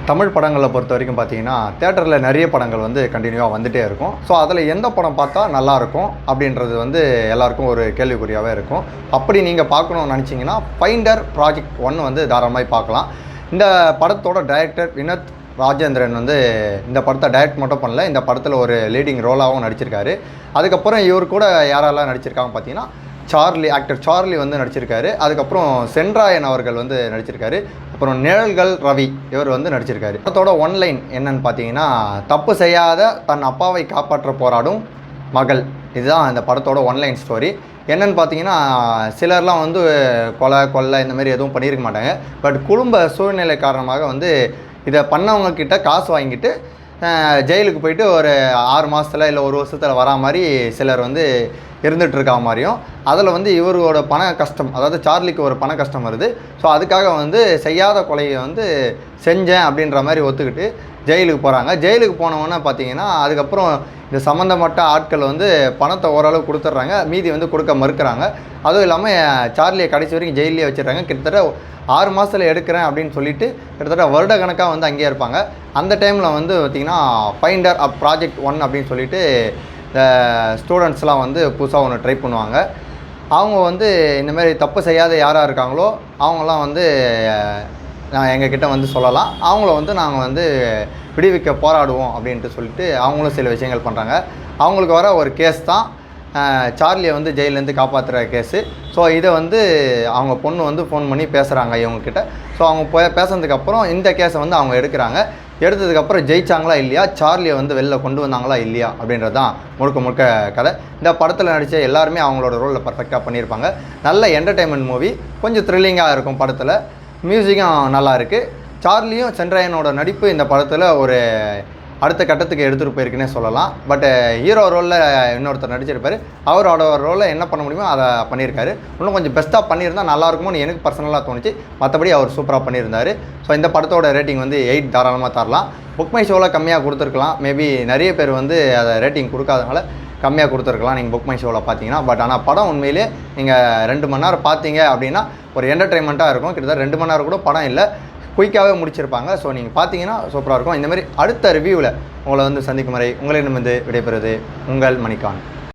தமிழ் படங்களை பொறுத்த வரைக்கும் பார்த்தீங்கன்னா தேட்டரில் நிறைய படங்கள் வந்து கண்டினியூவாக வந்துகிட்டே இருக்கும். ஸோ அதில் எந்த படம் பார்த்தா நல்லாயிருக்கும் அப்படின்றது வந்து எல்லாருக்கும் ஒரு கேள்விக்குறியாகவே இருக்கும். அப்படி நீங்கள் பார்க்கணுன்னு நினச்சிங்கன்னா ஃபைண்டர் ப்ராஜெக்ட் 1 வந்து தாராளமாக பார்க்கலாம். இந்த படத்தோட டைரக்டர் வினோத் ராஜேந்திரன் வந்து இந்த படத்தை டைரக்ட் மட்டும் பண்ணல, இந்த படத்தில் ஒரு லீடிங் ரோலாகவும் நடிச்சிருக்காரு. அதுக்கப்புறம் இவர் கூட யாரெல்லாம் நடிச்சிருக்காங்க பார்த்தீங்கன்னா ஆக்டர் சார்லி வந்து நடிச்சிருக்காரு. அதுக்கப்புறம் சென்ராயன் அவர்கள் வந்து நடிச்சிருக்காரு. அப்புறம் நிழல்கள் ரவி இவர் வந்து நடிச்சிருக்காரு. படத்தோட ஒன்லைன் என்னன்னு பார்த்தீங்கன்னா, தப்பு செய்யாத தன் அப்பாவை காப்பாற்ற போராடும் மகள். இதுதான் இந்த படத்தோட ஒன்லைன் ஸ்டோரி. என்னென்னு பார்த்தீங்கன்னா, சிலர்லாம் வந்து கொலை இந்த மாதிரி எதுவும் பண்ணியிருக்க மாட்டாங்க. பட் குடும்ப சூழ்நிலை காரணமாக வந்து இதை பண்ணவங்கக்கிட்ட காசு வாங்கிட்டு ஜெயிலுக்கு போயிட்டு ஒரு 6 மாதத்தில் இல்லை 1 வருஷத்தில் வரா மாதிரி சிலர் வந்து இருந்துகிட்ருக்கா மாதிரியும், அதில் வந்து இவரோட பண கஷ்டம், அதாவது சார்லிக்கு ஒரு பண கஷ்டம் வருது. ஸோ அதுக்காக வந்து செய்யாத கொலையை வந்து செஞ்சேன் அப்படின்ற மாதிரி ஒத்துக்கிட்டு ஜெயிலுக்கு போகிறாங்க. ஜெயிலுக்கு போனவொன்னே பார்த்தீங்கன்னா அதுக்கப்புறம் இந்த சம்மந்தப்பட்ட ஆட்கள் வந்து பணத்தை ஓரளவு கொடுத்துட்றாங்க, மீதி வந்து கொடுக்க மறுக்கிறாங்க. அதுவும் இல்லாமல் சார்லியை கடைசி வரைக்கும் ஜெயிலே வச்சுருக்காங்க. கிட்டத்தட்ட 6 மாதத்தில் எடுக்கிறேன் அப்படின்னு சொல்லிட்டு கிட்டத்தட்ட வருட கணக்காக வந்து அங்கேயே இருப்பாங்க. அந்த டைமில் வந்து பார்த்திங்கன்னா ஃபைண்டர் ப்ராஜெக்ட் 1 அப்படின்னு சொல்லிட்டு இந்த ஸ்டூடெண்ட்ஸ்லாம் வந்து புதுசாக ஒன்று ட்ரை பண்ணுவாங்க. அவங்க வந்து இந்தமாரி தப்பு செய்யாத யாராக இருக்காங்களோ அவங்களாம் வந்து எங்ககிட்ட வந்து சொல்லலாம், அவங்கள வந்து நாங்கள் வந்து விடுவிக்க போராடுவோம் அப்படின்ட்டு சொல்லிட்டு அவங்களும் சில விஷயங்கள் பண்ணுறாங்க. அவங்களுக்கு வர ஒரு கேஸ் தான் சார்லியை வந்து ஜெயிலேருந்து காப்பாற்றுற கேஸு. ஸோ இதை வந்து அவங்க பொண்ணு வந்து ஃபோன் பண்ணி பேசுகிறாங்க இவங்கக்கிட்ட. ஸோ அவங்க பேசுனதுக்கப்புறம் இந்த கேஸை வந்து அவங்க எடுக்கிறாங்க. எடுத்ததுக்கப்புறம் ஜெயிச்சாங்களா இல்லையா, சார்லியை வந்து வெளில கொண்டு வந்தாங்களா இல்லையா அப்படின்றது தான் முழுக்க கதை. இந்த படத்தில் நடித்த எல்லாருமே அவங்களோட ரோலில் பர்ஃபெக்டாக பண்ணியிருப்பாங்க. நல்ல என்டர்டெயின்மெண்ட் மூவி, கொஞ்சம் த்ரில்லிங்காக இருக்கும். படத்தில் மியூசிக்கும் நல்லா இருக்குது. சார்லியும் சென்ராயனோட நடிப்பு இந்த படத்தில் ஒரு அடுத்த கட்டத்துக்கு எடுத்துகிட்டு போயிருக்குன்னே சொல்லலாம். பட் ஹீரோ ரோலில் இன்னொருத்தர் நடிச்சிருப்பார். அவரோட ரோலில் என்ன பண்ண முடியுமோ அதை பண்ணியிருக்காரு. இன்னும் கொஞ்சம் பெஸ்ட்டாக பண்ணியிருந்தால் நல்லாயிருக்குமோன்னு எனக்கு பர்சனலாக தோணுச்சு. மற்றபடி அவர் சூப்பராக பண்ணியிருந்தார். ஸோ இந்த படத்தோட ரேட்டிங் வந்து 8 தாராளமாக தரலாம். புக் மை ஷோவில் கம்மியாக கொடுத்துருக்கலாம். மேபி நிறைய பேர் வந்து அதை ரேட்டிங் கொடுக்காதனால கம்மியாக கொடுத்துருக்கலாம் நீங்கள் புக் மை ஷோவில் பார்த்தீங்கன்னா. பட் ஆனால் படம் உண்மையிலே நீங்கள் 2 மணி நேரம் பார்த்தீங்க அப்படின்னா ஒரு என்டர்டெயின்மெண்ட்டாக இருக்கும். கிட்டத்தட்ட 2 மணி நேரம் கூட படம் இல்லை, குயிக்காகவே முடிச்சிருப்பாங்க. ஸோ நீங்கள் பார்த்தீங்கன்னா சூப்பராக இருக்கும். இந்தமாதிரி அடுத்த ரிவ்யூவில் உங்களை வந்து சந்திக்கும் வரை உங்களிடம் வந்து விடைபெறுவது உங்கள் மணிக்கான்.